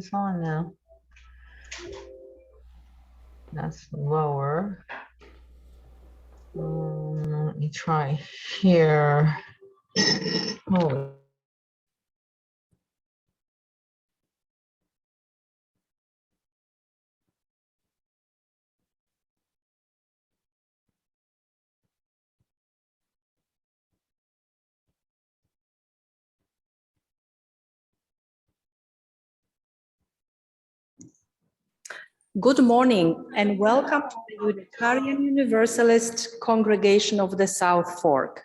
this on now. That's lower. Let me try here. Oh. Good morning and welcome to the Unitarian Universalist Congregation of the South Fork.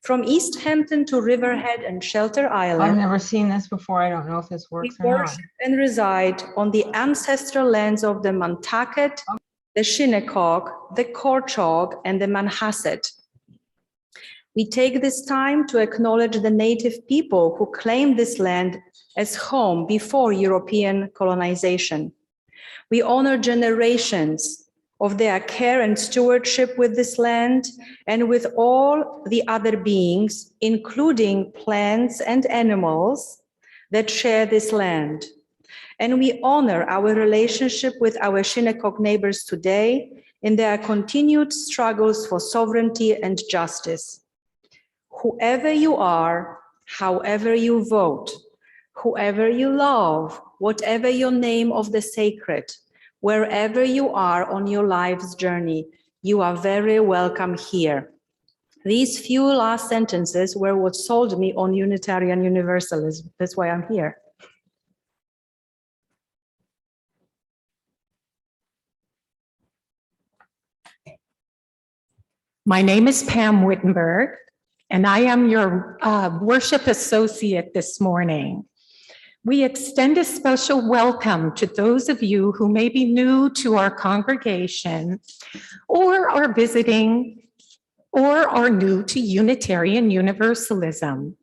From East Hampton to Riverhead and Shelter Island, I've never seen this before. I don't know if this works we or not. worship and reside on the ancestral lands of the Nantucket, the Shinnecock, the Korchog, and the Manhasset. We take this time to acknowledge the native people who claimed this land as home before European colonization. We honor generations of their care and stewardship with this land and with all the other beings, including plants and animals that share this land. And we honor our relationship with our Shinnecock neighbors today in their continued struggles for sovereignty and justice. Whoever you are, however you vote, whoever you love, whatever your name of the sacred, wherever you are on your life's journey, you are very welcome here. These few last sentences were what sold me on Unitarian Universalism. That's why I'm here. My name is Pam Wittenberg, and I am your worship associate this morning. We extend a special welcome to those of you who may be new to our congregation or are visiting or are new to Unitarian Universalism.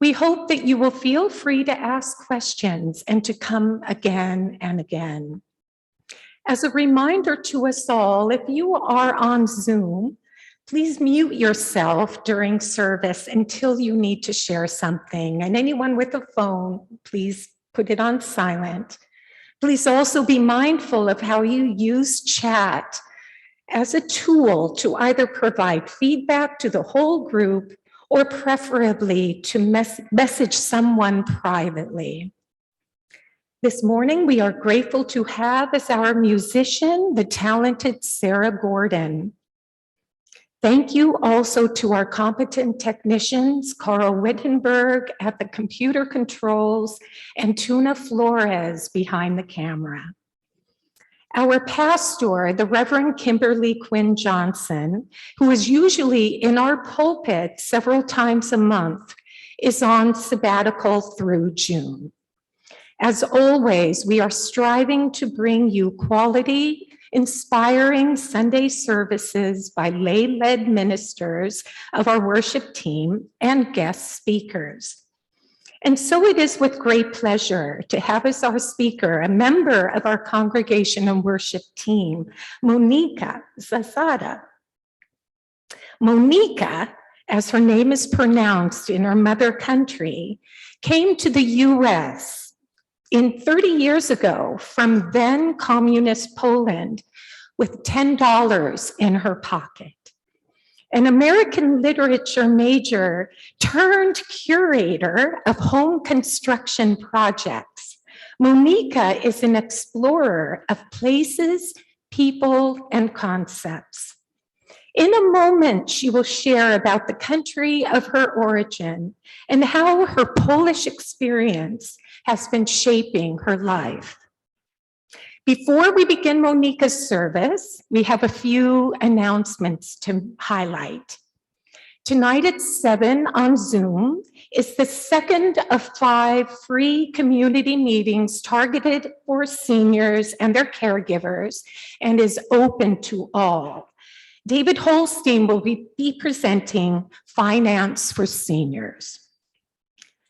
We hope that you will feel free to ask questions and to come again and again. As a reminder to us all, if you are on Zoom, please mute yourself during service until you need to share something. And anyone with a phone, please put it on silent. Please also be mindful of how you use chat as a tool to either provide feedback to the whole group or preferably to message someone privately. This morning, we are grateful to have as our musician, the talented Sarah Gordon. Thank you also to our competent technicians, Carl Wittenberg at the computer controls and Tuna Flores behind the camera. Our pastor, the Reverend Kimberly Quinn Johnson, who is usually in our pulpit several times a month, is on sabbatical through June. As always, we are striving to bring you quality, inspiring Sunday services by lay-led ministers of our worship team and guest speakers. And so it is with great pleasure to have as our speaker a member of our congregation and worship team, Monika Zasada. Monika, as her name is pronounced in her mother country, came to the US 30 years ago from then communist Poland with $10 in her pocket. An American literature major turned curator of home construction projects. Monika is an explorer of places, people, and concepts. In a moment, she will share about the country of her origin and how her Polish experience has been shaping her life. Before we begin Monika's service, we have a few announcements to highlight. Tonight at 7 on Zoom is the second of 5 free community meetings targeted for seniors and their caregivers and is open to all. David Holstein will be presenting Finance for Seniors.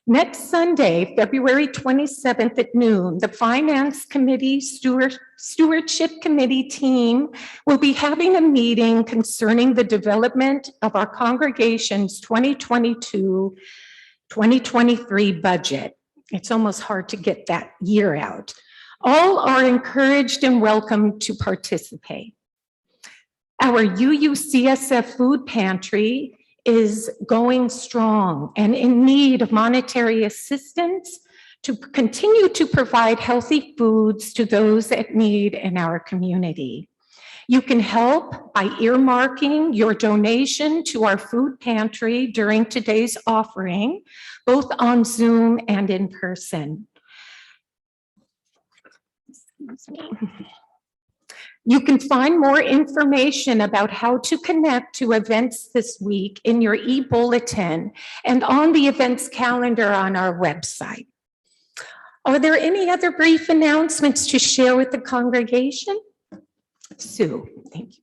Next Sunday, February 27th at noon, the Finance Committee Stewardship Committee team will be having a meeting concerning the development of our congregation's 2022-2023 budget. It's almost hard to get that year out. All are encouraged and welcome to participate. Our UUCSF food pantry is going strong and in need of monetary assistance to continue to provide healthy foods to those at need in our community. You can help by earmarking your donation to our food pantry during today's offering, both on Zoom and in person. Excuse me. You can find more information about how to connect to events this week in your e-bulletin and on the events calendar on our website. Are there any other brief announcements to share with the congregation? Sue, thank you.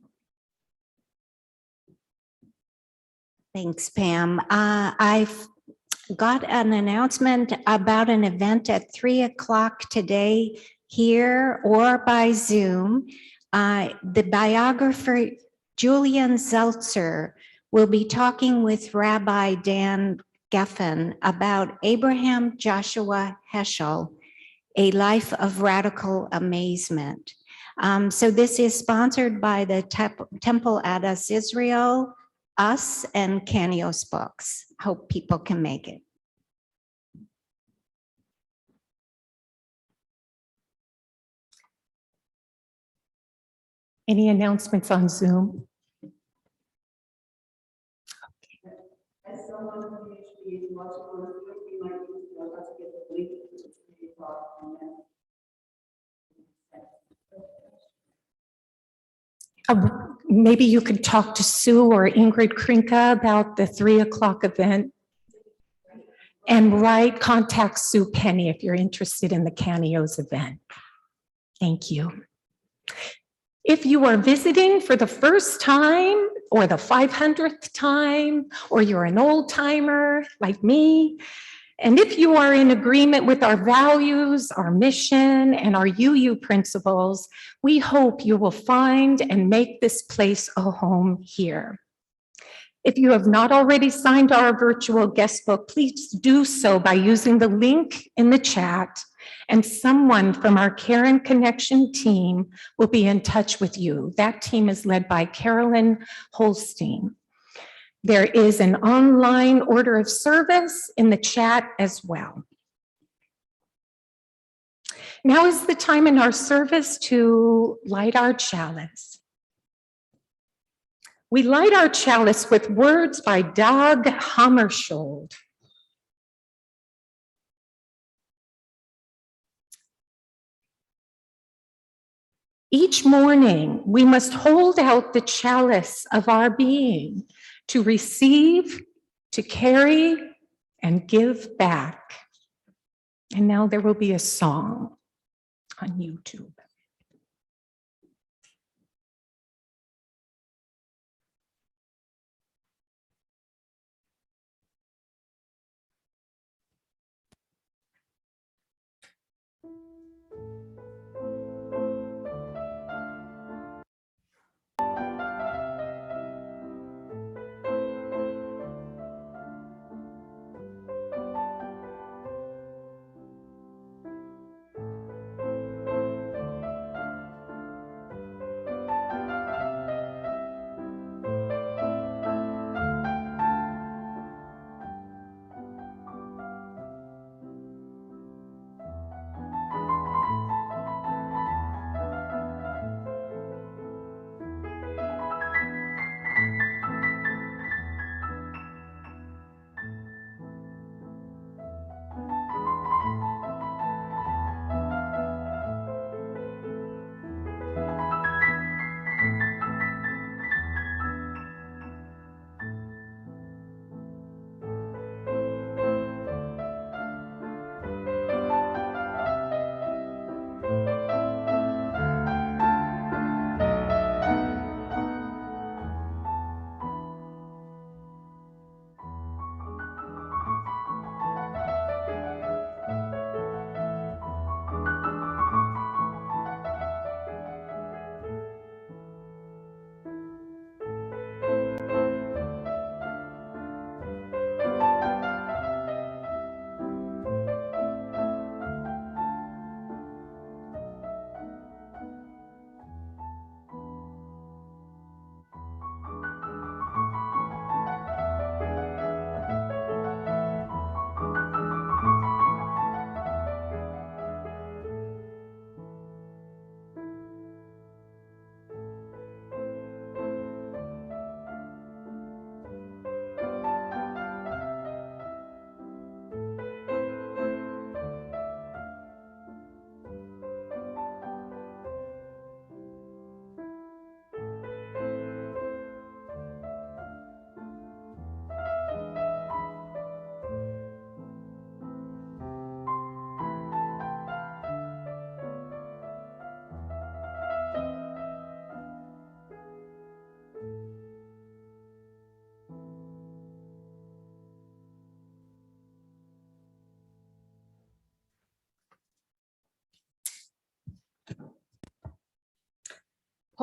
Thanks, Pam. I've got an announcement about an event at 3 o'clock today here or by Zoom. The biographer Julian Zeltzer will be talking with Rabbi Dan Geffen about Abraham Joshua Heschel, A Life of Radical Amazement. So this is sponsored by the Temple Adas Israel, us, and Canios Books. Hope people can make it. Any announcements on Zoom? As someone who usually is watching on Zoom, we might need to know how to get the link to the 3 o'clock on that. Maybe you could talk to Sue or Ingrid Krinka about the 3 o'clock event. And contact Sue Penny if you're interested in the Canios event. Thank you. If you are visiting for the first time or the 500th time, or you're an old timer like me, and if you are in agreement with our values, our mission, and our UU principles, we hope you will find and make this place a home here. If you have not already signed our virtual guest book, please do so by using the link in the chat, and someone from our Care and Connection team will be in touch with you. That team is led by Carolyn Holstein. There is an online order of service in the chat as well. Now is the time in our service to light our chalice. We light our chalice with words by Dag Hammarskjöld. Each morning, we must hold out the chalice of our being to receive, to carry, and give back. And now there will be a song on YouTube.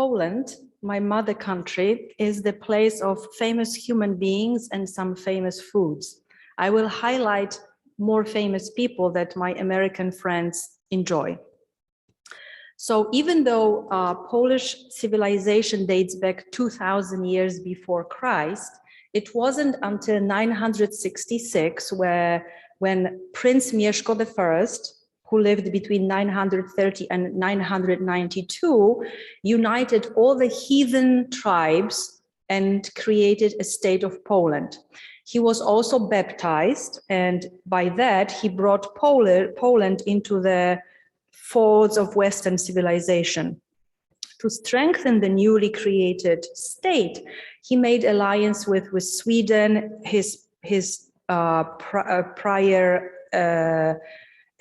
Poland, my mother country, is the place of famous human beings and some famous foods. I will highlight more famous people that my American friends enjoy. So even though Polish civilization dates back 2000 years before Christ, it wasn't until 966 when Prince Mieszko I, who lived between 930 and 992, united all the heathen tribes and created a state of Poland. He was also baptized, and by that he brought Poland into the folds of Western civilization. To strengthen the newly created state, he made alliance with Sweden, his prior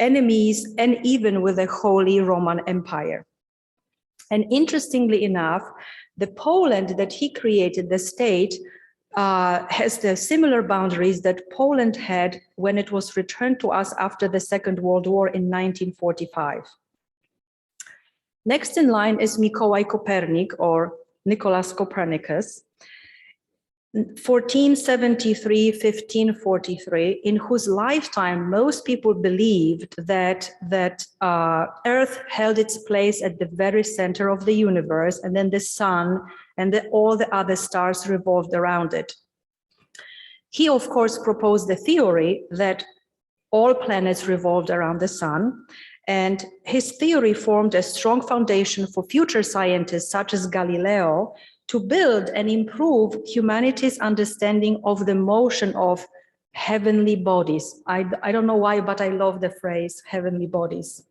enemies, and even with the Holy Roman Empire. And interestingly enough, the Poland that he created, the state, has the similar boundaries that Poland had when it was returned to us after the Second World War in 1945. Next in line is Mikołaj Kopernik, or Nicholas Copernicus, 1473-1543, in whose lifetime most people believed that Earth held its place at the very center of the universe, and then the sun and all the other stars revolved around it. He, of course, proposed the theory that all planets revolved around the sun, and his theory formed a strong foundation for future scientists such as Galileo to build and improve humanity's understanding of the motion of heavenly bodies. I don't know why, but I love the phrase heavenly bodies.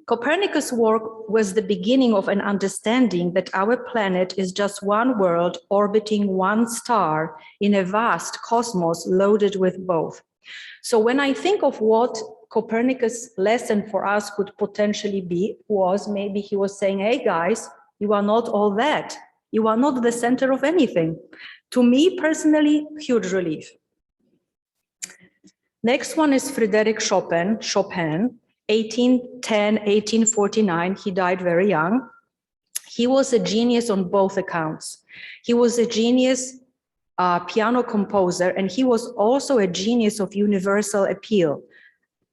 Copernicus' work was the beginning of an understanding that our planet is just one world orbiting one star in a vast cosmos loaded with both. So when I think of what Copernicus' lesson for us could potentially be, was maybe he was saying, hey guys, you are not all that. You are not the center of anything. To me personally, huge relief. Next one is Frédéric Chopin, 1810-1849. He died very young. He was a genius on both accounts. He was a genius piano composer, and he was also a genius of universal appeal.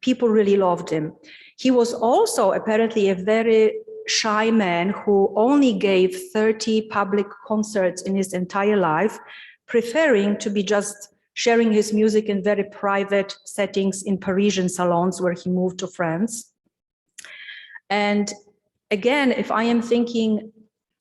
People really loved him. He was also apparently a very shy man who only gave 30 public concerts in his entire life, preferring to be just sharing his music in very private settings in Parisian salons where he moved to France. And again, if I am thinking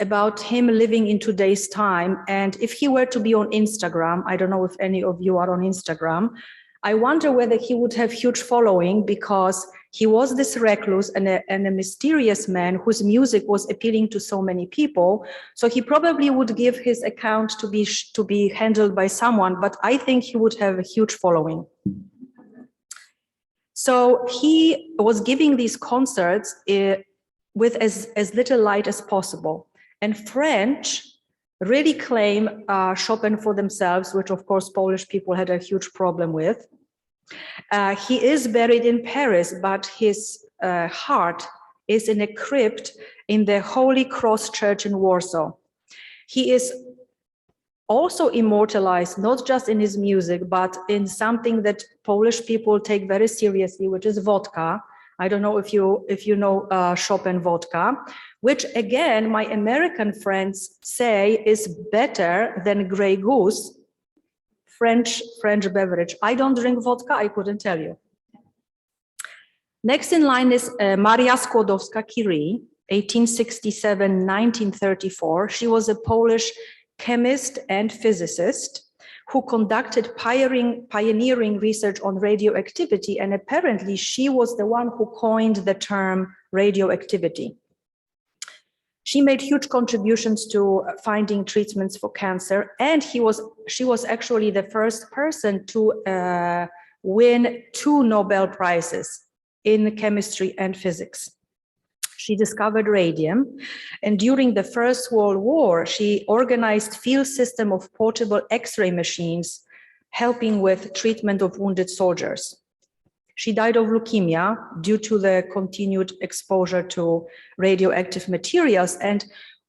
about him living in today's time, and if he were to be on Instagram, I don't know if any of you are on Instagram, I wonder whether he would have huge following, because he was this recluse and a mysterious man whose music was appealing to so many people. So he probably would give his account to be handled by someone, but I think he would have a huge following. So he was giving these concerts with as little light as possible. And French really claim Chopin for themselves, which of course Polish people had a huge problem with. He is buried in Paris, but his heart is in a crypt in the Holy Cross Church in Warsaw. He is also immortalized, not just in his music, but in something that Polish people take very seriously, which is vodka. I don't know if you know Chopin vodka, which again, my American friends say is better than Grey Goose, French beverage. I don't drink vodka, I couldn't tell you. Next in line is Maria Skłodowska-Curie, 1867-1934. She was a Polish chemist and physicist who conducted pioneering research on radioactivity, and apparently she was the one who coined the term radioactivity. She made huge contributions to finding treatments for cancer, and she was actually the first person to win 2 Nobel Prizes in chemistry and physics. She discovered radium, and during the First World War, she organized field system of portable X-ray machines, helping with treatment of wounded soldiers. She died of leukemia due to the continued exposure to radioactive materials, and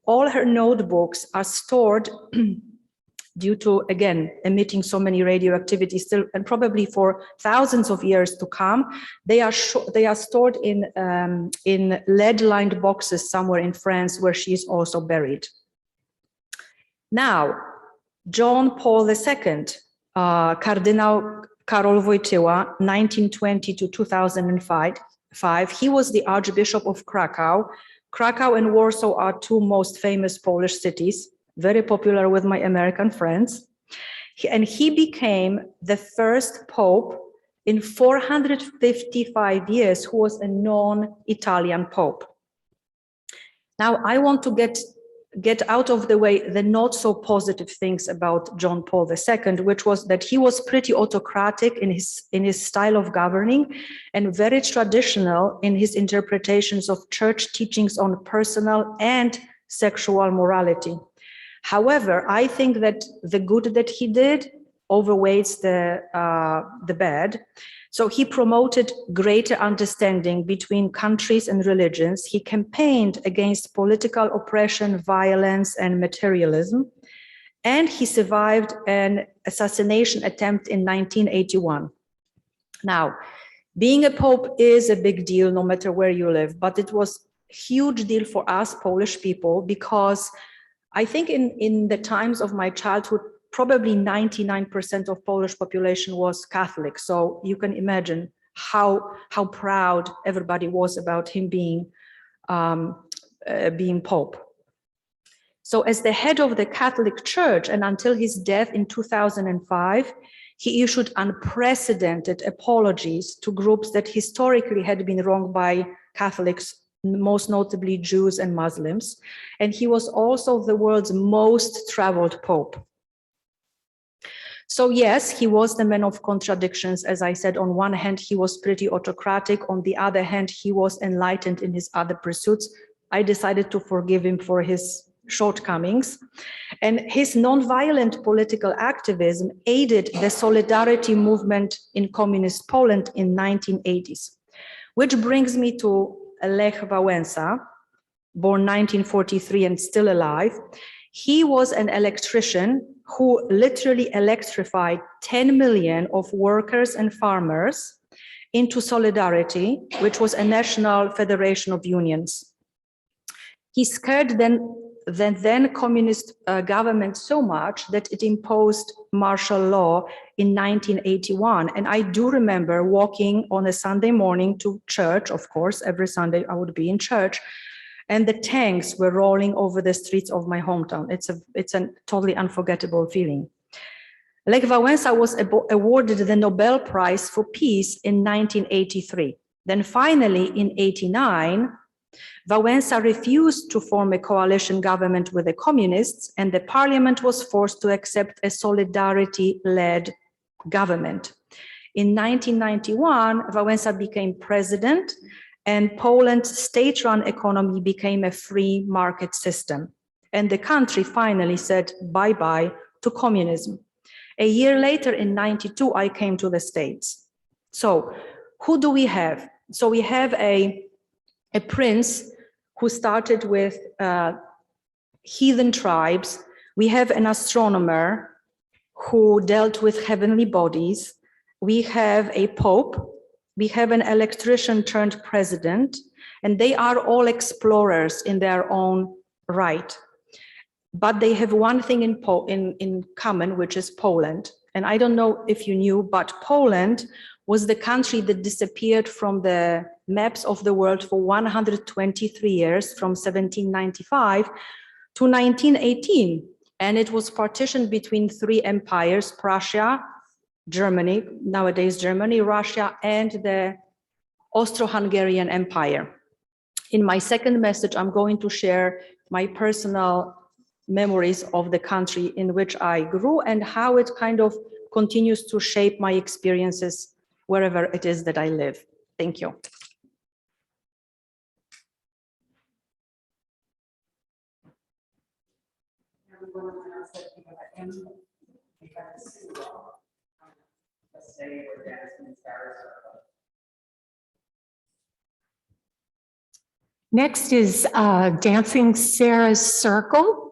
all her notebooks are stored due to, again, emitting so many radioactivity still, and probably for thousands of years to come. They are stored in lead-lined boxes somewhere in France, where she is also buried. Now, John Paul II, Cardinal Karol Wojtyła, 1920 to 2005, he was the Archbishop of Krakow. Krakow and Warsaw are two most famous Polish cities, very popular with my American friends. And he became the first Pope in 455 years who was a non-Italian Pope. Now, I want to get out of the way the not so positive things about John Paul II, which was that he was pretty autocratic in his style of governing and very traditional in his interpretations of church teachings on personal and sexual morality. However, I think that the good that he did overweights the bad. So he promoted greater understanding between countries and religions. He campaigned against political oppression, violence, and materialism. And he survived an assassination attempt in 1981. Now, being a pope is a big deal no matter where you live, but it was a huge deal for us Polish people, because I think in the times of my childhood, probably 99% of Polish population was Catholic. So you can imagine how proud everybody was about him being Pope. So as the head of the Catholic Church, and until his death in 2005, he issued unprecedented apologies to groups that historically had been wronged by Catholics, most notably Jews and Muslims. And he was also the world's most traveled Pope. So yes, he was the man of contradictions. As I said, on one hand, he was pretty autocratic. On the other hand, he was enlightened in his other pursuits. I decided to forgive him for his shortcomings. And his nonviolent political activism aided the solidarity movement in communist Poland in 1980s. Which brings me to Aleja Valenza, born 1943 and still alive. He was an electrician who literally electrified 10 million of workers and farmers into Solidarity, which was a national federation of unions. He scared the then communist government so much that it imposed martial law in 1981. And I do remember walking on a Sunday morning to church. Of course, every Sunday I would be in church, and the tanks were rolling over the streets of my hometown. It's a totally unforgettable feeling. Lech Wałęsa was awarded the Nobel Prize for Peace in 1983. Then finally, in 1989, Wałęsa refused to form a coalition government with the communists, and the parliament was forced to accept a solidarity-led government. In 1991, Wałęsa became president, and Poland's state-run economy became a free market system. And the country finally said bye-bye to communism. A year later, in 92, I came to the States. So who do we have? So we have a prince who started with heathen tribes. We have an astronomer who dealt with heavenly bodies. We have a pope. We have an electrician turned president, and they are all explorers in their own right. But they have one thing in common, which is Poland. And I don't know if you knew, but Poland was the country that disappeared from the maps of the world for 123 years, from 1795 to 1918. And it was partitioned between three empires: Prussia, Germany, nowadays Germany, Russia, and the Austro-Hungarian Empire. In my second message, I'm going to share my personal memories of the country in which I grew and how it kind of continues to shape my experiences wherever it is that I live. Thank you. Next is Dancing Sarah's Circle.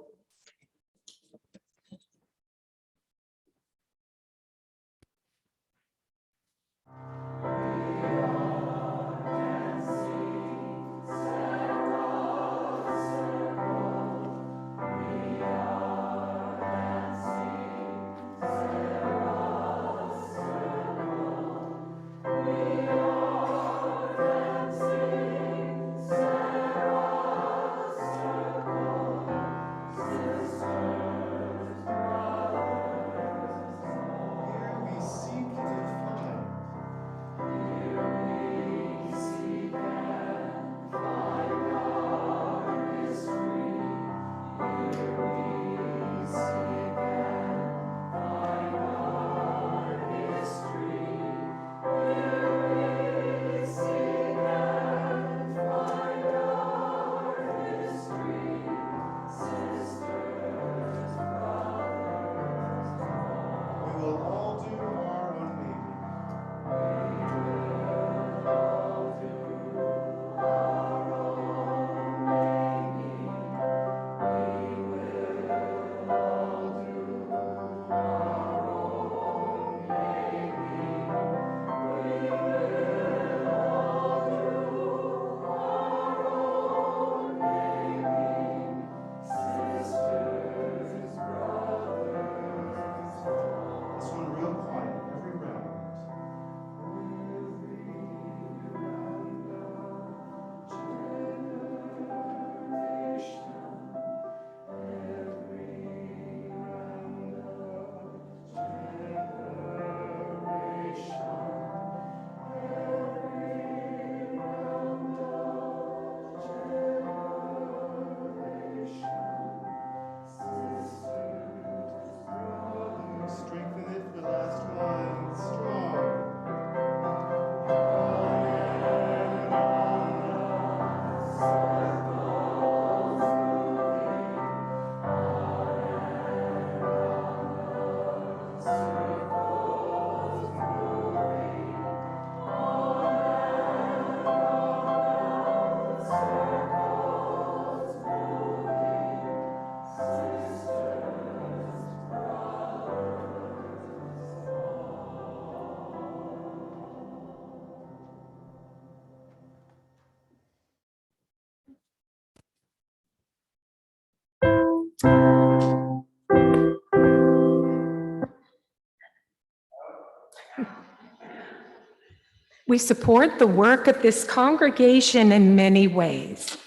We support the work of this congregation in many ways.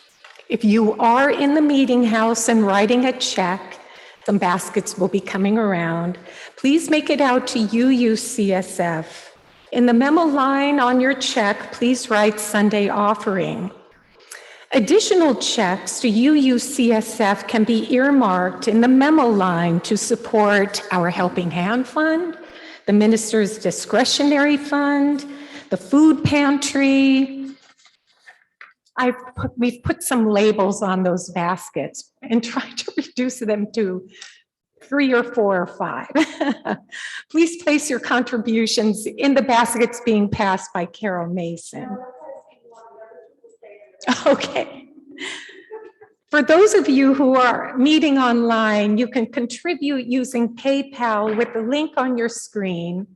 If you are in the meeting house and writing a check, some baskets will be coming around. Please make it out to UUCSF. In the memo line on your check, please write Sunday offering. Additional checks to UUCSF can be earmarked in the memo line to support our Helping Hand Fund, the Minister's Discretionary Fund, the food pantry. We've put some labels on those baskets and tried to reduce them to 3 or 4 or 5. Please place your contributions in the baskets being passed by Carol Mason. Okay. For those of you who are meeting online, you can contribute using PayPal with the link on your screen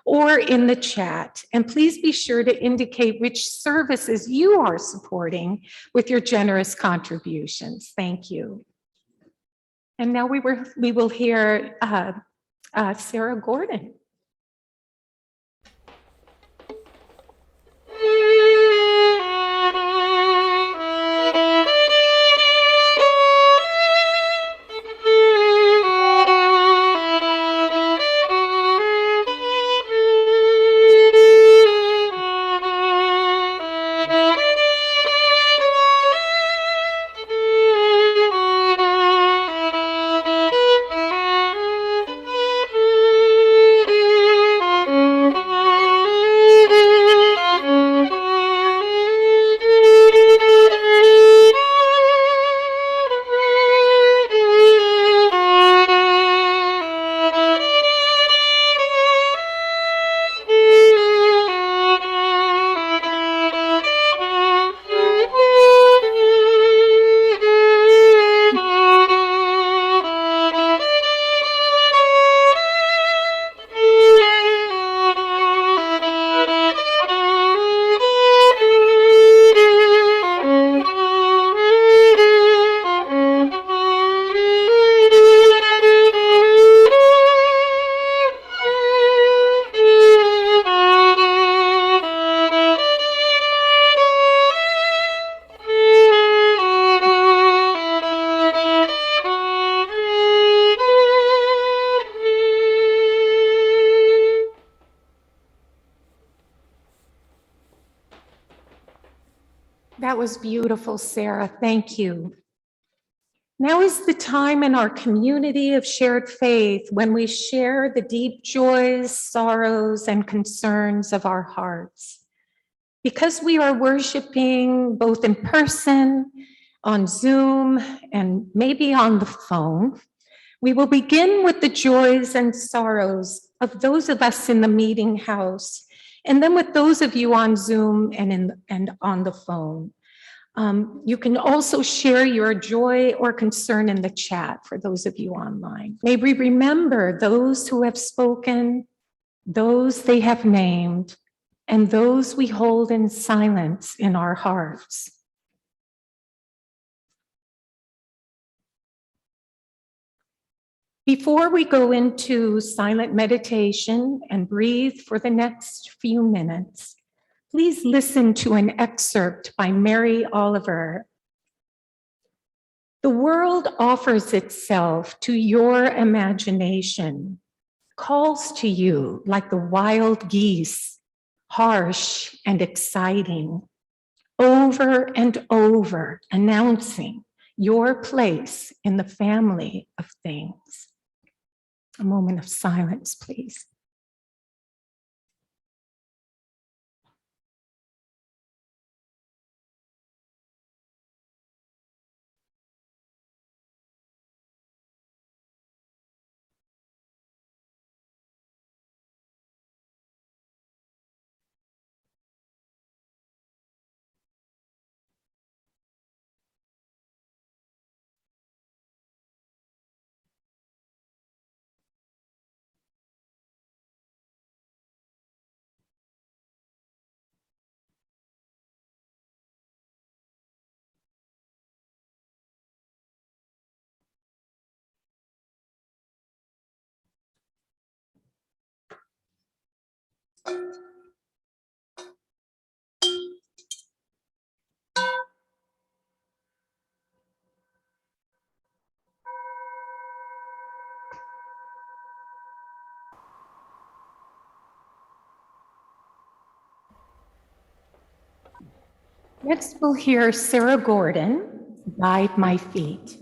or in the chat. And please be sure to indicate which services you are supporting with your generous contributions. Thank you. And now we will hear Sarah Gordon. That was beautiful, Sarah. Thank you. Now is the time in our community of shared faith when we share the deep joys, sorrows, and concerns of our hearts. Because we are worshiping both in person, on Zoom, and maybe on the phone, we will begin with the joys and sorrows of those of us in the meeting house, and then with those of you on Zoom and on the phone. You can also share your joy or concern in the chat for those of you online. May we remember those who have spoken, those they have named, and those we hold in silence in our hearts. Before we go into silent meditation and breathe for the next few minutes, please listen to an excerpt by Mary Oliver. The world offers itself to your imagination, calls to you like the wild geese, harsh and exciting, over and over announcing your place in the family of things. A moment of silence, please. Next, we'll hear Sarah Gordon, Guide My Feet.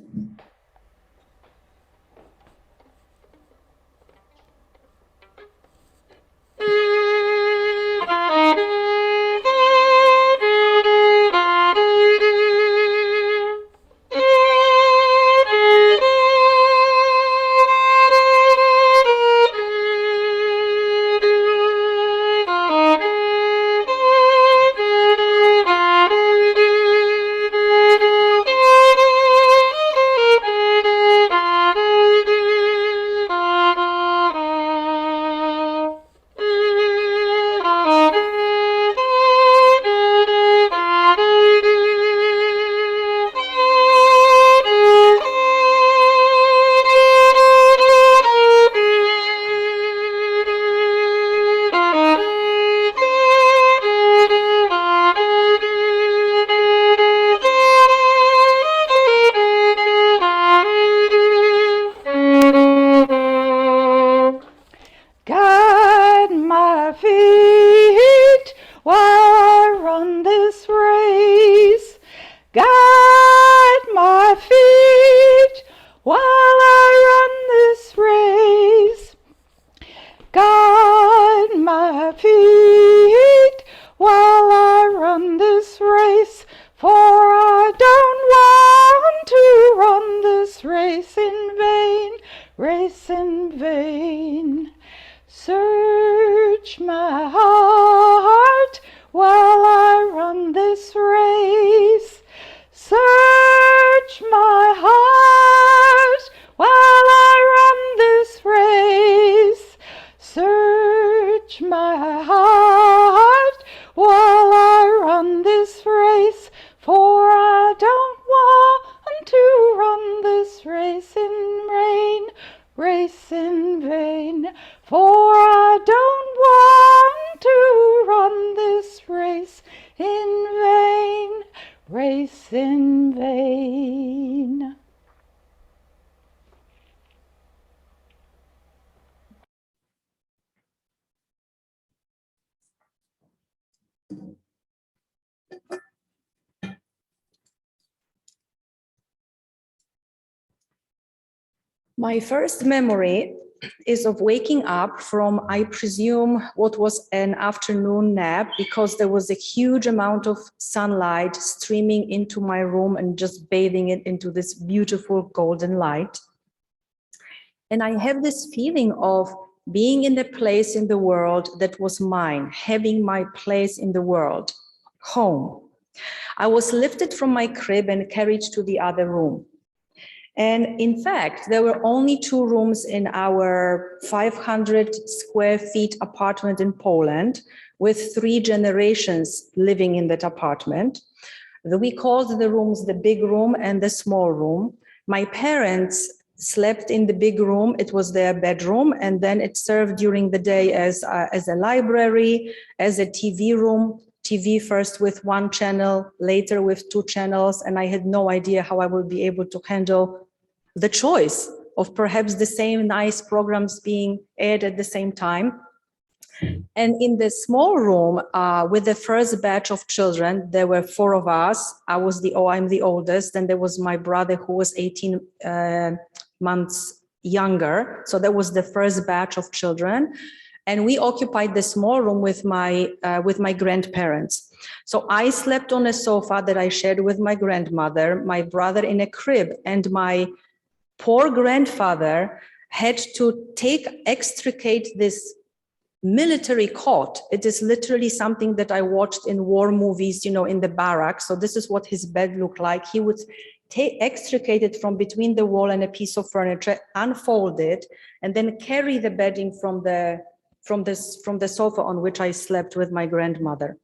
My first memory is of waking up from, I presume, what was an afternoon nap, because there was a huge amount of sunlight streaming into my room and just bathing it into this beautiful golden light. And I have this feeling of being in the place in the world that was mine, having my place in the world, home. I was lifted from my crib and carried to the other room. And in fact, there were only 2 rooms in our 500 square feet apartment in Poland, with 3 generations living in that apartment. We called the rooms the big room and the small room. My parents slept in the big room. It was their bedroom, and then it served during the day as a library, as a TV room. TV first with 1 channel, later with 2 channels, and I had no idea how I would be able to handle the choice of perhaps the same nice programs being aired at the same time. And in the small room with the first batch of children, there were 4 of us. I'm the oldest, and there was my brother who was 18 months younger. So that was the first batch of children. And we occupied the small room with my grandparents. So I slept on a sofa that I shared with my grandmother, my brother in a crib, and my poor grandfather had to extricate this military cot. It is literally something that I watched in war movies, in the barracks. So this is what his bed looked like. He would extricate it from between the wall and a piece of furniture, unfold it, and then carry the bedding from the sofa on which I slept with my grandmother.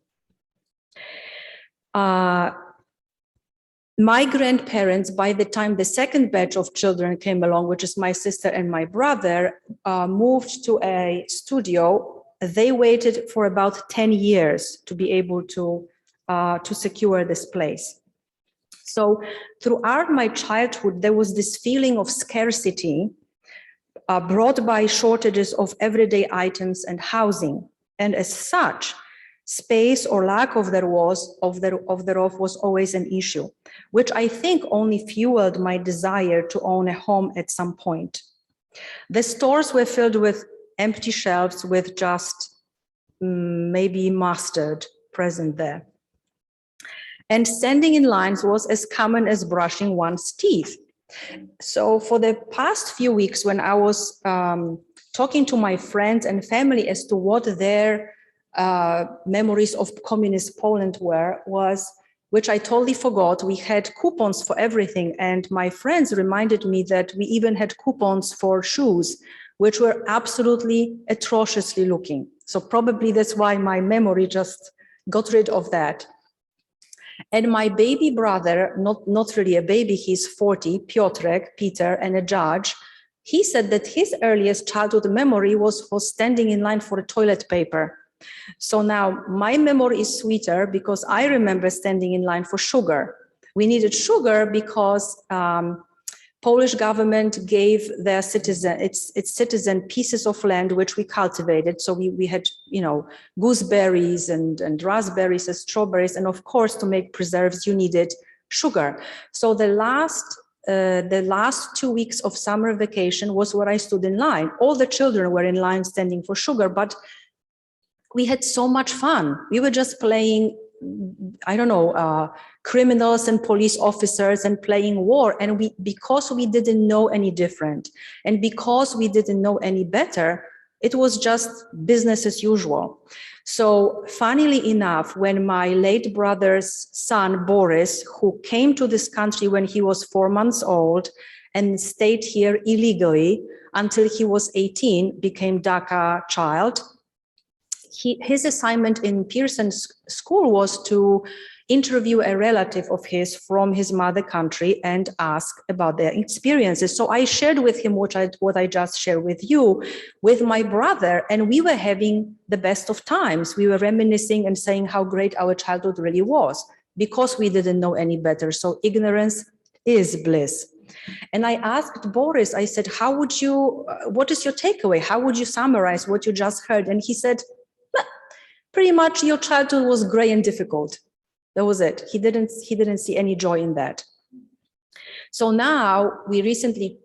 My grandparents, by the time the second batch of children came along, which is my sister and my brother, moved to a studio. They waited for about 10 years to be able to secure this place. So throughout my childhood, there was this feeling of scarcity brought by shortages of everyday items and housing. And as such, space or lack of thereof was always an issue, which I think only fueled my desire to own a home at some point. The stores were filled with empty shelves with just maybe mustard present there. And standing in lines was as common as brushing one's teeth. So for the past few weeks, when I was talking to my friends and family as to what their memories of communist Poland was, which I totally forgot, we had coupons for everything. And my friends reminded me that we even had coupons for shoes, which were absolutely atrociously looking. So probably that's why my memory just got rid of that. And my baby brother, not really a baby, he's 40, Peter, and a judge, he said that his earliest childhood memory was for standing in line for toilet paper. So now my memory is sweeter because I remember standing in line for sugar. We needed sugar because Polish government gave their its citizen pieces of land which we cultivated. So we had, gooseberries and raspberries and strawberries, and of course to make preserves you needed sugar. So the last 2 weeks of summer vacation was where I stood in line. All the children were in line standing for sugar, but we had so much fun. We were just playing, criminals and police officers and playing war. And because we didn't know any different, and because we didn't know any better, it was just business as usual. So funnily enough, when my late brother's son, Boris, who came to this country when he was 4 months old and stayed here illegally until he was 18, became DACA child, his assignment in Pearson School was to interview a relative of his from his mother country and ask about their experiences. So I shared with him what I just shared with you, with my brother, and we were having the best of times. We were reminiscing and saying how great our childhood really was because we didn't know any better. So ignorance is bliss. And I asked Boris, I said, what is your takeaway? How would you summarize what you just heard? And he said, pretty much your childhood was gray and difficult. That was it. He didn't see any joy in that. So now we recently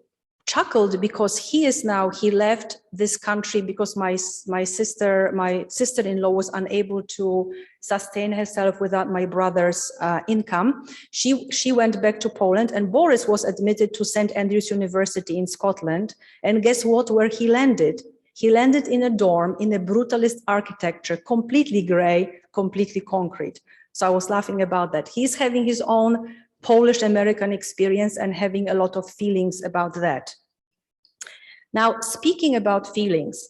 chuckled because he left this country because my sister-in-law was unable to sustain herself without my brother's income. She went back to Poland, and Boris was admitted to St. Andrews University in Scotland. And guess what, where he landed? He landed in a dorm in a brutalist architecture, completely gray, completely concrete. So I was laughing about that. He's having his own Polish-American experience and having a lot of feelings about that. Now, speaking about feelings,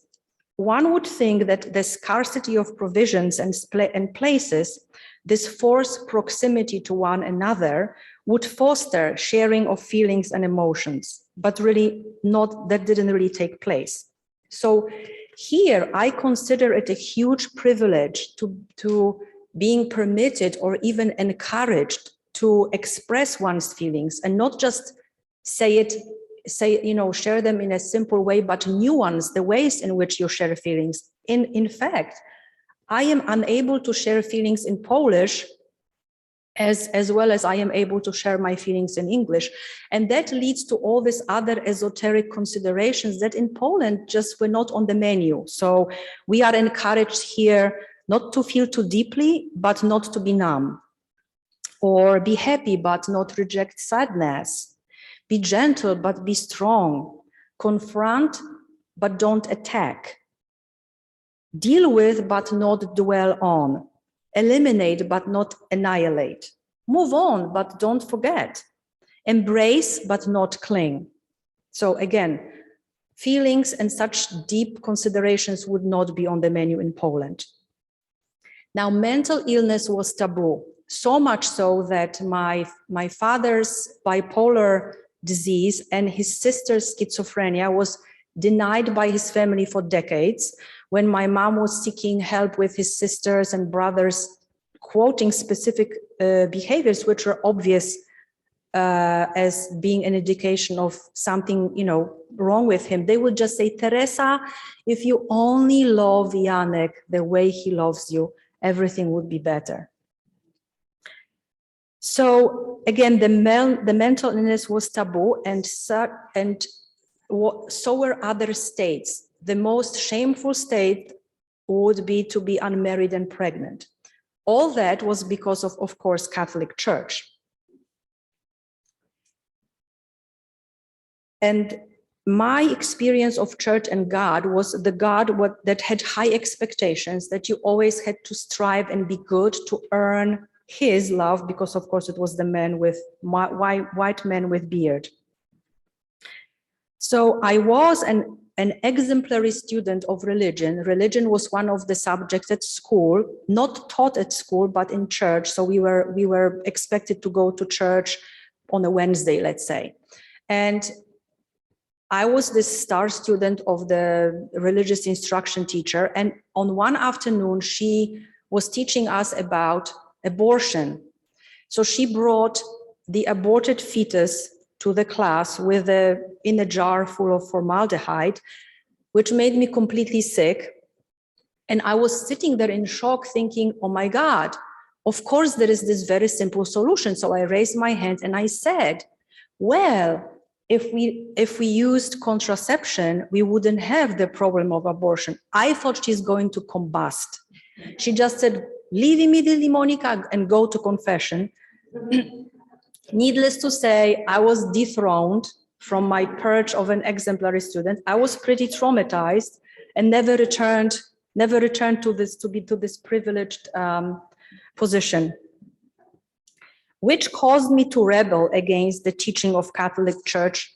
one would think that the scarcity of provisions and places, this forced proximity to one another, would foster sharing of feelings and emotions, but really that didn't really take place. So here, I consider it a huge privilege to being permitted or even encouraged to express one's feelings and not just share them in a simple way, but nuance the ways in which you share feelings. In fact, I am unable to share feelings in Polish as well as I am able to share my feelings in English. And that leads to all these other esoteric considerations that in Poland just were not on the menu. So we are encouraged here not to feel too deeply, but not to be numb. Or be happy, but not reject sadness. Be gentle, but be strong. Confront, but don't attack. Deal with, but not dwell on. Eliminate, but not annihilate. Move on, but don't forget. Embrace, but not cling. So again, feelings and such deep considerations would not be on the menu in Poland. Now, mental illness was taboo. So much so that my father's bipolar disease and his sister's schizophrenia was denied by his family for decades. When my mom was seeking help with his sisters and brothers, quoting specific behaviors which were obvious as being an indication of something, wrong with him, they would just say, Teresa, if you only love Janek the way he loves you, everything would be better. So again, the mental illness was taboo, and so were other states. The most shameful state would be to be unmarried and pregnant. All that was because of course, Catholic Church. And my experience of church and God was the God that had high expectations, that you always had to strive and be good to earn his love, because of course it was the man with white man with beard. So I was an exemplary student of religion. Religion was one of the subjects at school, not taught at school, but in church. So we were expected to go to church on a Wednesday, let's say. And I was this star student of the religious instruction teacher. And on one afternoon, she was teaching us about abortion. So she brought the aborted fetus to the class in a jar full of formaldehyde, which made me completely sick. And I was sitting there in shock thinking, oh my God, of course there is this very simple solution. So I raised my hand and I said, well, if we used contraception, we wouldn't have the problem of abortion. I thought she's going to combust. She just said, leave immediately, Monika, and go to confession. Needless to say, I was dethroned from my perch of an exemplary student. I was pretty traumatized and never returned to this privileged position, which caused me to rebel against the teaching of Catholic Church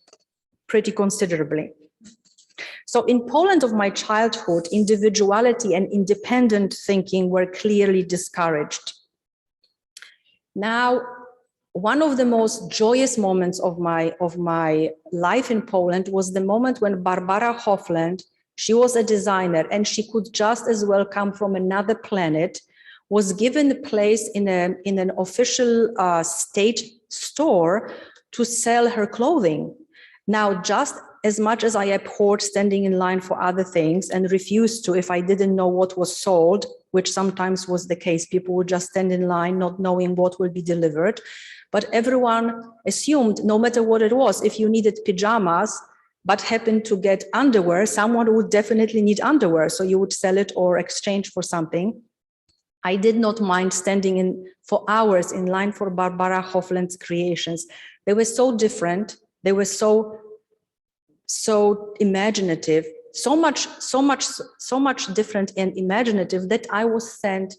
pretty considerably. So in Poland of my childhood, individuality and independent thinking were clearly discouraged. Now, one of the most joyous moments of my life in Poland was the moment when Barbara Hofland, she was a designer and she could just as well come from another planet, was given a place in an official state store to sell her clothing. Now, just as much as I abhorred standing in line for other things and refused to if I didn't know what was sold, which sometimes was the case, people would just stand in line not knowing what will be delivered. But everyone assumed, no matter what it was, if you needed pajamas, but happened to get underwear, someone would definitely need underwear. So you would sell it or exchange for something. I did not mind standing in for hours in line for Barbara Hofland's creations. They were so different. They were so imaginative, so much different and imaginative that I was sent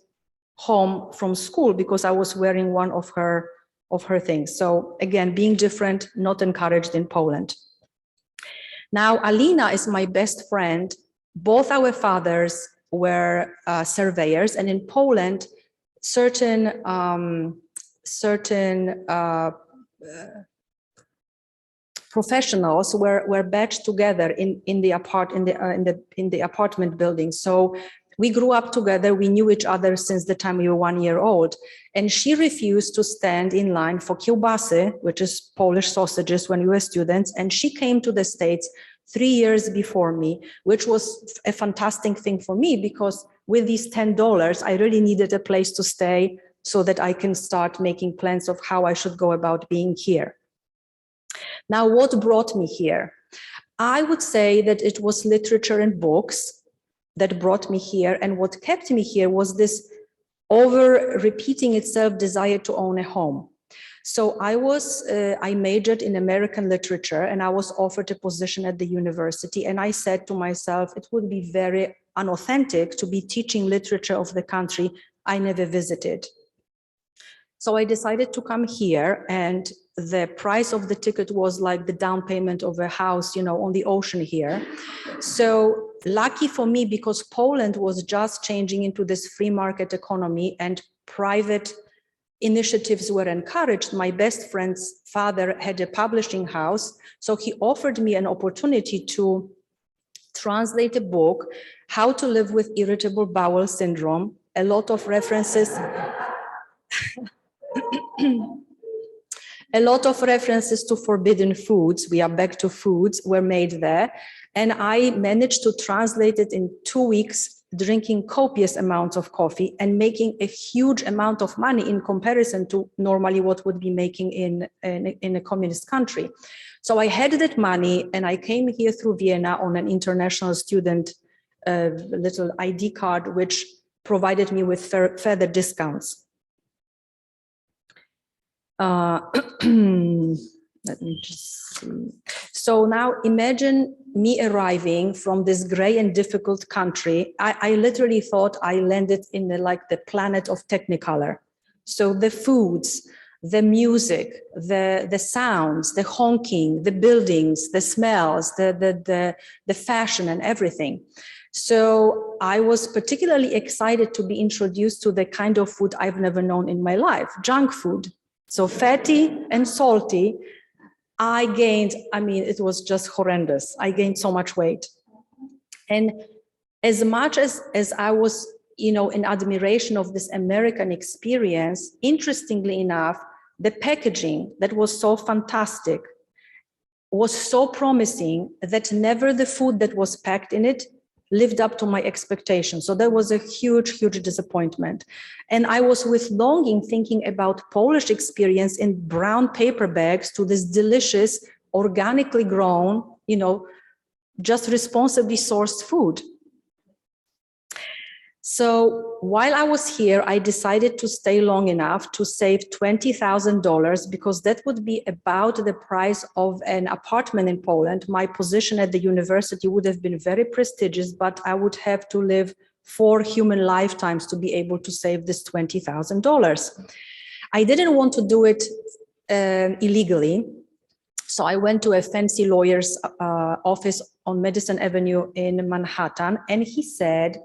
home from school because I was wearing one of her things. So again, being different, not encouraged in Poland. Now, Alina is my best friend. Both our fathers were surveyors, and in Poland, certain professionals were batched together in the apartment building. So we grew up together. We knew each other since the time we were 1 year old. And she refused to stand in line for kiełbasy, which is Polish sausages, when we were students. And she came to the States 3 years before me, which was a fantastic thing for me, because with these $10, I really needed a place to stay so that I can start making plans of how I should go about being here. Now, what brought me here? I would say that it was literature and books that brought me here. And what kept me here was this over-repeating itself desire to own a home. So I majored in American literature, and I was offered a position at the university. And I said to myself, it would be very unauthentic to be teaching literature of the country I never visited. So I decided to come here, and the price of the ticket was like the down payment of a house, you know, on the ocean here. So lucky for me, because Poland was just changing into this free market economy and private initiatives were encouraged. My best friend's father had a publishing house, so he offered me an opportunity to translate a book, How to Live with Irritable Bowel Syndrome, a lot of references a lot of references to forbidden foods. We are back to foods were made there. And I managed to translate it in 2 weeks, drinking copious amounts of coffee and making a huge amount of money in comparison to normally what would be making in a communist country. So I had that money, and I came here through Vienna on an international student little ID card, which provided me with further discounts. Let me just see. So now imagine me arriving from this gray and difficult country. I literally thought I landed in the planet of Technicolor. So the foods, the music, the sounds, the honking, the buildings, the smells, the fashion and everything. So I was particularly excited to be introduced to the kind of food I've never known in my life, junk food. So fatty and salty. I gained, I mean, it was just horrendous. I gained so much weight. And as much as I was, you know, in admiration of this American experience, interestingly enough, the packaging that was so fantastic was so promising that never the food that was packed in it lived up to my expectations. So that was a huge, huge disappointment. And I was with longing thinking about Polish experience in brown paper bags to this delicious, organically grown, you know, just responsibly sourced food. So while I was here, I decided to stay long enough to save $20,000, because that would be about the price of an apartment in Poland. My position at the university would have been very prestigious, but I would have to live 4 human lifetimes to be able to save this $20,000. I didn't want to do it illegally. So I went to a fancy lawyer's office on Madison Avenue in Manhattan, and he said,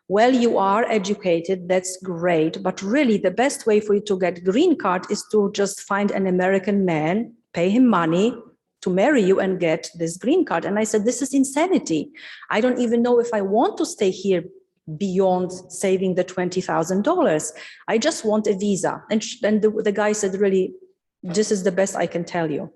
well, you are educated, that's great, but really the best way for you to get green card is to just find an American man, pay him money to marry you and get this green card. And I said, this is insanity. I don't even know if I want to stay here beyond saving the $20,000. I just want a visa. And the guy said, really, this is the best I can tell you.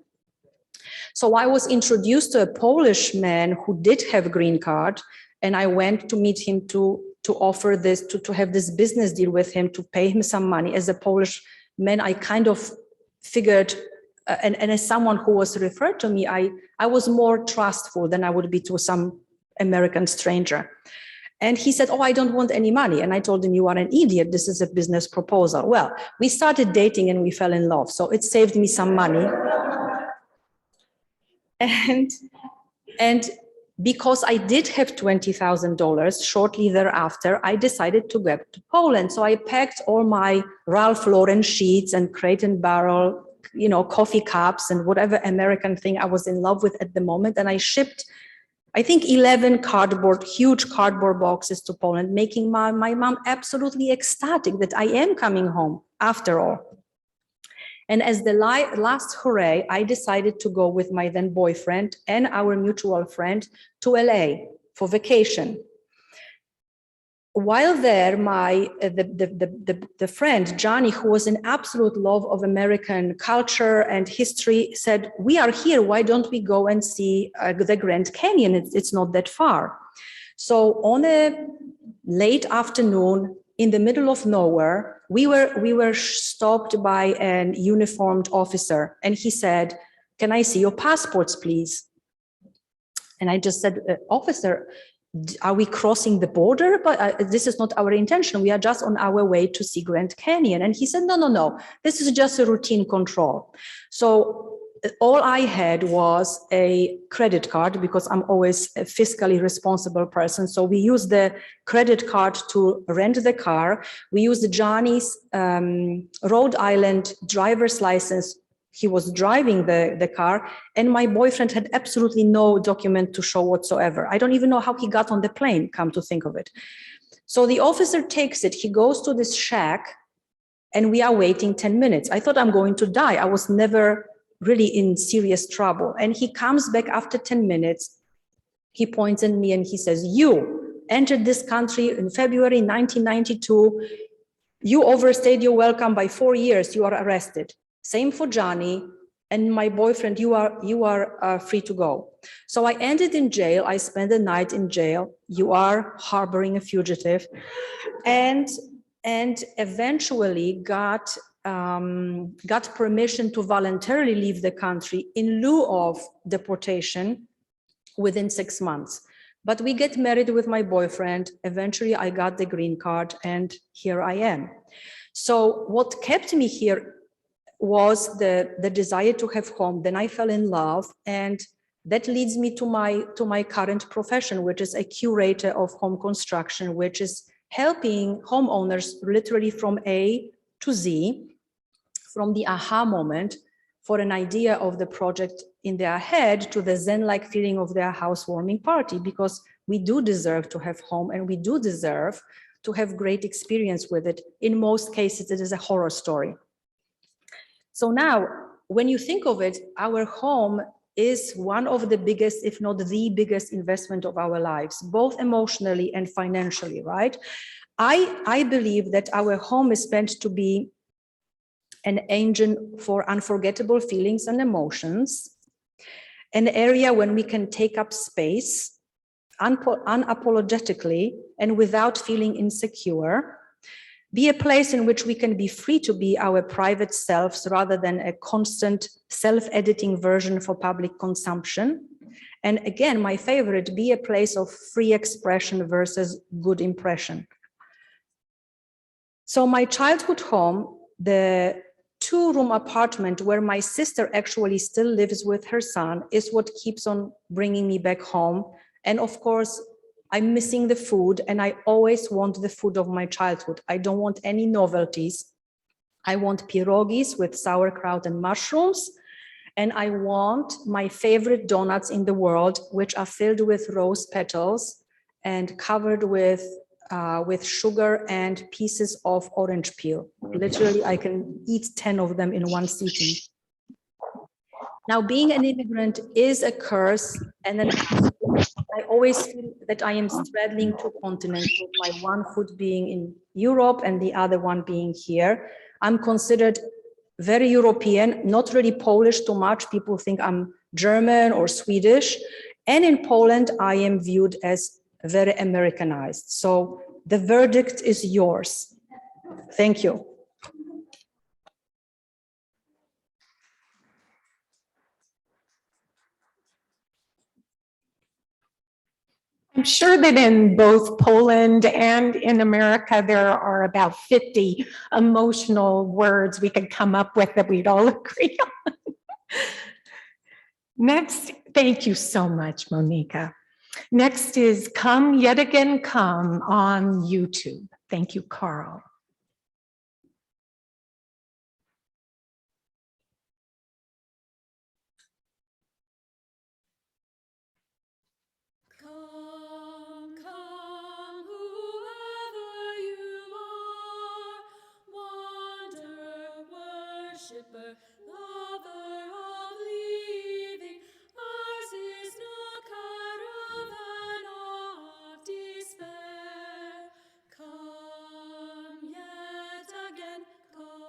So I was introduced to a Polish man who did have a green card, and I went to meet him to offer this, to have this business deal with him, to pay him some money. As a Polish man, I kind of figured and as someone who was referred to me, I was more trustful than I would be to some American stranger. And he said, oh, I don't want any money. And I told him, you are an idiot. This is a business proposal. Well, we started dating and we fell in love. So it saved me some money. And because I did have $20,000 shortly thereafter, I decided to go to Poland. So I packed all my Ralph Lauren sheets and Crate and Barrel, you know, coffee cups and whatever American thing I was in love with at the moment. And I shipped, I think, 11 huge cardboard boxes to Poland, making my mom absolutely ecstatic that I am coming home after all. And as the last hooray, I decided to go with my then boyfriend and our mutual friend to LA for vacation. While there, the friend, Johnny, who was in absolute love of American culture and history, said, we are here, why don't we go and see the Grand Canyon? It's not that far. So on a late afternoon, in the middle of nowhere, we were stopped by an uniformed officer, and he said, can I see your passports, please? And I just said, officer, are we crossing the border? But this is not our intention. We are just on our way to see Grand Canyon. And he said, no, this is just a routine control. So all I had was a credit card, because I'm always a fiscally responsible person. So we used the credit card to rent the car. We used Johnny's Rhode Island driver's license. He was driving the car, and my boyfriend had absolutely no document to show whatsoever. I don't even know how he got on the plane, come to think of it. So the officer takes it, he goes to this shack, and we are waiting 10 minutes. I thought I'm going to die. I was never really in serious trouble. And he comes back after 10 minutes. He points at me and he says, you entered this country in February 1992. You overstayed your welcome by 4 years. You are arrested. Same for Johnny and my boyfriend. You are free to go. So I ended in jail. I spent the night in jail. You are harboring a fugitive, and eventually got permission to voluntarily leave the country in lieu of deportation within 6 months. But we get married with my boyfriend. Eventually, I got the green card, and here I am. So what kept me here was the desire to have home. Then I fell in love, and that leads me to my current profession, which is a curator of home construction, which is helping homeowners literally from A to Z, from the aha moment for an idea of the project in their head to the Zen-like feeling of their housewarming party, because we do deserve to have home, and we do deserve to have great experience with it. In most cases, it is a horror story. So now, when you think of it, our home is one of the biggest, if not the biggest investment of our lives, both emotionally and financially, right? I believe that our home is meant to be an engine for unforgettable feelings and emotions, an area when we can take up space unapologetically and without feeling insecure, be a place in which we can be free to be our private selves rather than a constant self-editing version for public consumption. And again, my favorite, be a place of free expression versus good impression. So my childhood home, the 2-room apartment where my sister actually still lives with her son, is what keeps on bringing me back home. And of course, I'm missing the food, and I always want the food of my childhood. I don't want any novelties. I want pierogis with sauerkraut and mushrooms, and I want my favorite donuts in the world, which are filled with rose petals and covered with sugar and pieces of orange peel. Literally, I can eat 10 of them in one sitting. Now, being an immigrant is a curse, and then I always feel that I am straddling 2 continents, with my one foot being in Europe and the other one being here. I'm considered very European, not really Polish too much. People think I'm German or Swedish. And in Poland, I am viewed as very Americanized. So the verdict is yours. Thank you. I'm sure that in both Poland and in America, there are about 50 emotional words we could come up with that we'd all agree on. Next, thank you so much, Monika. Next is Come Yet Again Come on YouTube. Thank you, Carl. Come, come, whoever you are, wanderer, worshipper, lover of leaving. Ours is no caravan of despair. Come yet again, come.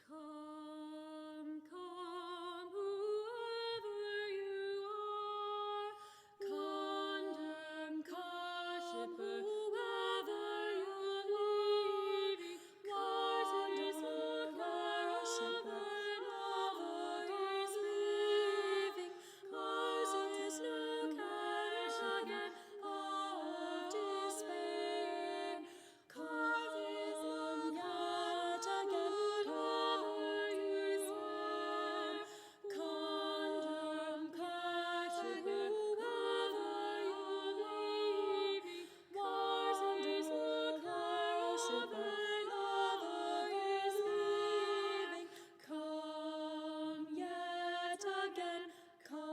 Come, come, whoever you are, condemned, worshipper, lover of leaving. Ours is no worshipper, lover is leaving. Ours is no caravan of despair. Come yet again, condemned, worshipper, lover of leaving. Ours is no worshipper, lover is leaving. Come yet again, come.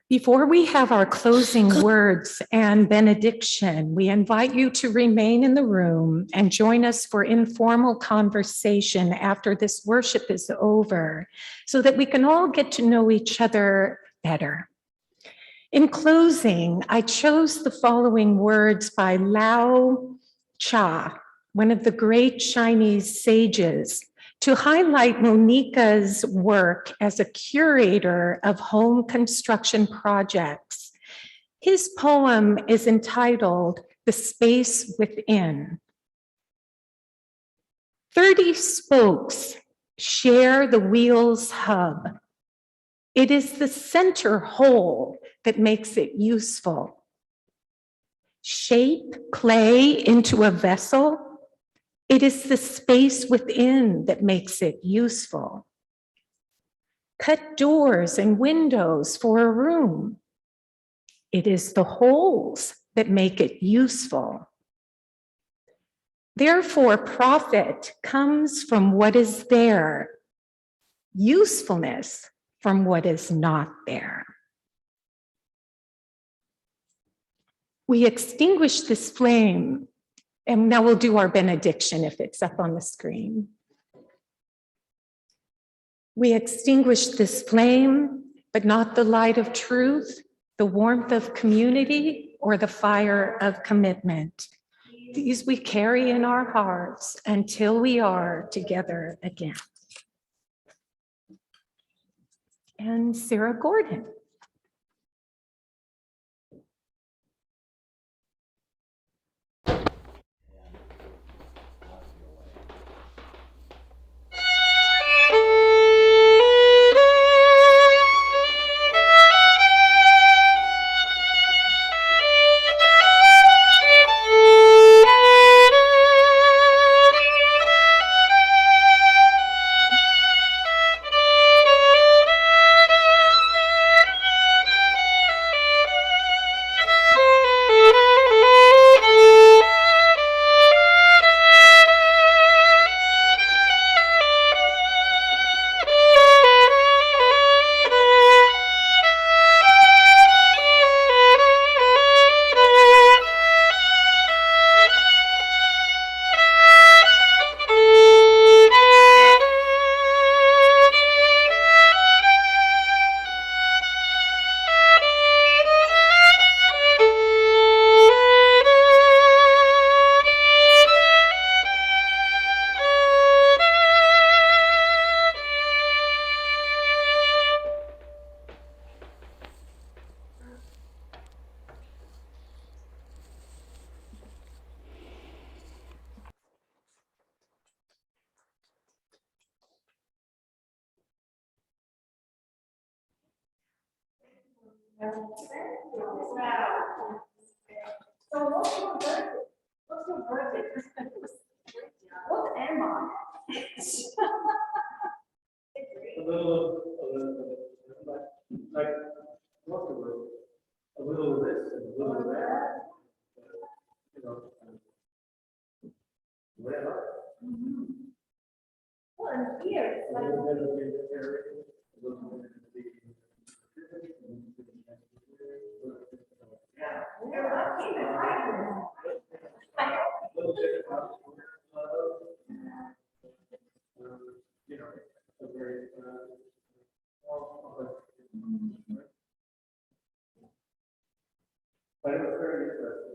Before we have our closing words and benediction, we invite you to remain in the room and join us for informal conversation after this worship is over, so that we can all get to know each other better. In closing, I chose the following words by Lao Cha, one of the great Chinese sages, to highlight Monika's work as a curator of home construction projects. His poem is entitled The Space Within. 30 spokes share the wheel's hub. It is the center whole that makes it useful. Shape clay into a vessel. It is the space within that makes it useful. Cut doors and windows for a room. It is the holes that make it useful. Therefore, profit comes from what is there, usefulness from what is not there. We extinguish this flame, and now we'll do our benediction if it's up on the screen. We extinguish this flame, but not the light of truth, the warmth of community, or the fire of commitment. These we carry in our hearts until we are together again. And Sarah Gordon. So what's your birthday? What's your birthday? What am I? A little, like, what's the word? A little of this and a little of that. You know, whatever. Well, and here, it's A like, little bit of the area, a little bit of the. yeah, we're lucky that I A little bit of, you know, a very, but it was very interesting.